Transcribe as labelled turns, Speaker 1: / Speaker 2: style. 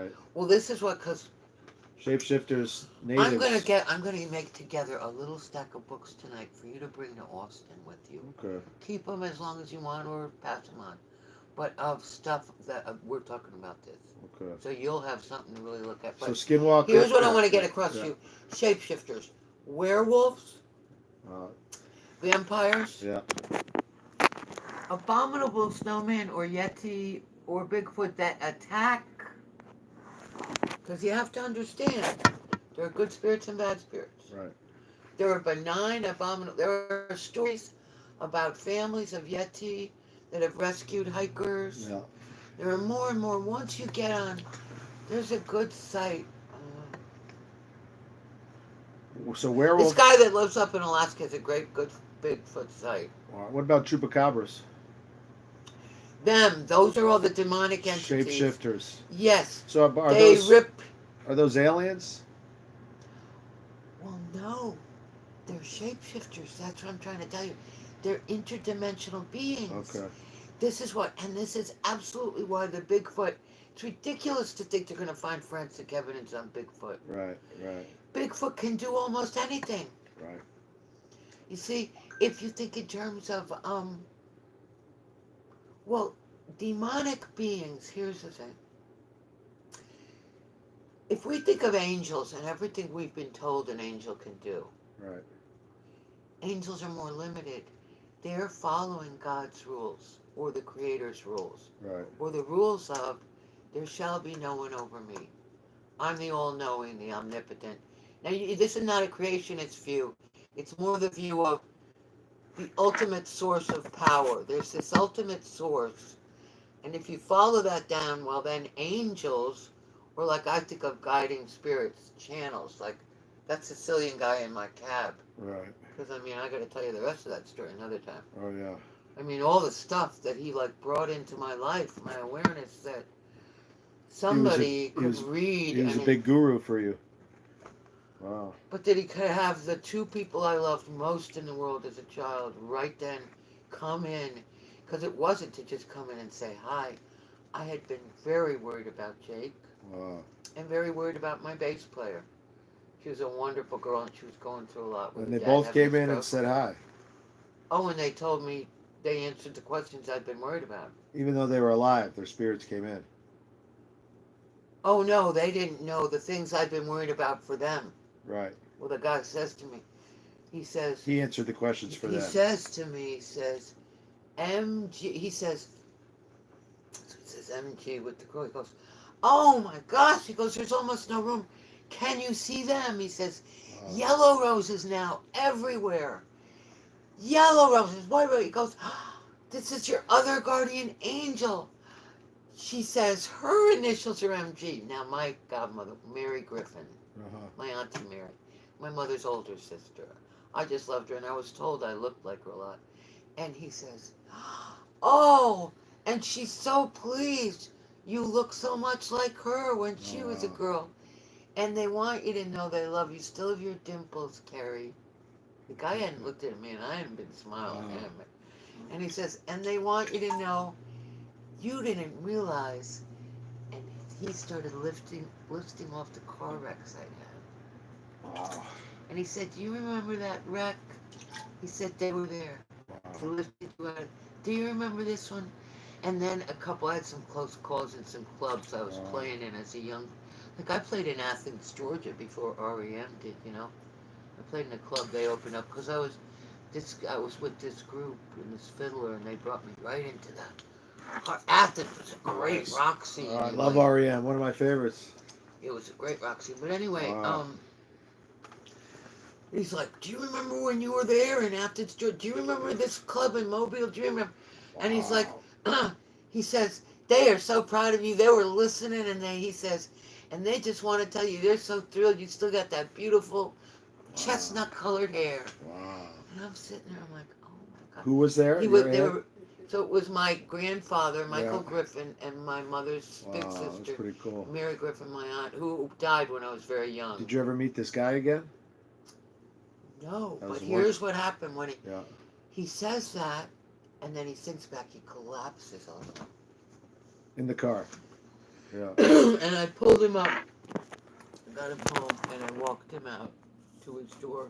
Speaker 1: Right.
Speaker 2: Well, this is what, because
Speaker 1: Shapeshifters, natives.
Speaker 2: I'm gonna make together a little stack of books tonight for you to bring to Austin with you.
Speaker 1: Okay.
Speaker 2: Keep them as long as you want, or pass them on. But of stuff that we're talking about this,
Speaker 1: Okay.
Speaker 2: so you'll have something to really look at.
Speaker 1: So
Speaker 2: But
Speaker 1: Skinwalker.
Speaker 2: here's what I
Speaker 1: Yeah,
Speaker 2: want to get
Speaker 1: yeah,
Speaker 2: across
Speaker 1: yeah.
Speaker 2: to you: shapeshifters, werewolves,
Speaker 1: Uh,
Speaker 2: vampires,
Speaker 1: yeah.
Speaker 2: abominable snowman or yeti or Bigfoot that attack. Because you have to understand, there are good spirits and bad spirits.
Speaker 1: Right.
Speaker 2: There are benign, abominable. There are stories about families of Yeti that have rescued hikers.
Speaker 1: Yeah.
Speaker 2: There are more and more. Once you get on, there's a good site.
Speaker 1: So
Speaker 2: This
Speaker 1: werewolf.
Speaker 2: guy that lives up in Alaska has a great, good Bigfoot site.
Speaker 1: What about chupacabras?
Speaker 2: Those are all the demonic entities.
Speaker 1: Shapeshifters.
Speaker 2: Yes,
Speaker 1: So are
Speaker 2: they
Speaker 1: those
Speaker 2: rip.
Speaker 1: are those aliens?
Speaker 2: Well, no, they're shapeshifters. That's what I'm trying to tell you. They're interdimensional beings.
Speaker 1: Okay.
Speaker 2: This is absolutely why the Bigfoot, it's ridiculous to think they're going to find forensic evidence on Bigfoot.
Speaker 1: Right. Right.
Speaker 2: Bigfoot can do almost anything.
Speaker 1: Right.
Speaker 2: You see, if you think in terms of, well, demonic beings, here's the thing. If we think of angels and everything we've been told an angel can do,
Speaker 1: Right.
Speaker 2: angels are more limited. They're following God's rules or the Creator's rules.
Speaker 1: Right.
Speaker 2: Or the rules of, there shall be no one over me. I'm the all-knowing, the omnipotent. Now, this is not a creationist view. It's more the view of the ultimate source of power. There's this ultimate source. And if you follow that down, well, then angels, or like I think of guiding spirits, channels, like that Sicilian guy in my cab.
Speaker 1: Right.
Speaker 2: Because, I mean, I got to tell you the rest of that story another time.
Speaker 1: Oh yeah.
Speaker 2: I mean, all the stuff that he like brought into my life, my awareness that somebody could read.
Speaker 1: He was a big guru for you. Wow.
Speaker 2: But that he could have the two people I loved most in the world as a child right then come in, because it wasn't to just come in and say hi. I had been very worried about Jake.
Speaker 1: Wow.
Speaker 2: And very worried about my bass player. She was a wonderful girl, and she was going through a lot.
Speaker 1: And they both came in and said hi.
Speaker 2: Oh, and they told me they answered the questions I'd been worried about.
Speaker 1: Even though they were alive, their spirits came in.
Speaker 2: Oh, no, they didn't know the things I'd been worried about for them.
Speaker 1: Right.
Speaker 2: Well, the guy says to me, he says...
Speaker 1: He answered the questions for them.
Speaker 2: He says to me, he says, MG... He says MG with the girl. He goes, oh, my gosh. He goes, there's almost no room. Can you see them? He says, yellow roses now everywhere. Yellow roses. White roses. He goes, this is your other guardian angel. She says her initials are MG. Now, my godmother, Mary Griffin, my auntie Mary, my mother's older sister. I just loved her, and I was told I looked like her a lot. And he says, oh, and she's so pleased. You look so much like her when she was a girl. And they want you to know they love you. Still have your dimples, Kerry. The guy hadn't looked at me, and I hadn't been smiling at him. And he says, and they want you to know you didn't realize. And he started listing off the car wrecks I had.
Speaker 1: Wow.
Speaker 2: And he said, do you remember that wreck? He said they were there.
Speaker 1: Wow.
Speaker 2: Do you remember this one? And then I had some close calls in some clubs I was playing in as a young... Like, I played in Athens, Georgia before REM did, you know? I played in a club they opened up, because I was with this group and this fiddler, and they brought me right into that. Athens was a great rock scene.
Speaker 1: I love REM, one of my favorites.
Speaker 2: It was a great rock scene. But anyway,
Speaker 1: Wow.
Speaker 2: He's like, do you remember when you were there in Athens, Georgia? Do you remember this club in Mobile? Do you remember? Wow. And he's like, he says, they are so proud of you. They were listening, and he says, and they just want to tell you they're so thrilled you still got that beautiful chestnut-colored hair.
Speaker 1: Wow.
Speaker 2: And I'm sitting there, I'm like, oh my God.
Speaker 1: Who was there?
Speaker 2: So it was my grandfather, Michael Griffin, and my mother's big sister,
Speaker 1: that's pretty cool.
Speaker 2: Mary Griffin, my aunt, who died when I was very young.
Speaker 1: Did you ever meet this guy again?
Speaker 2: No, but here's what happened when he says that, and then he thinks back, he collapses on him.
Speaker 1: In the car. Yeah.
Speaker 2: And I pulled him up, got him home, and I walked him out to his door.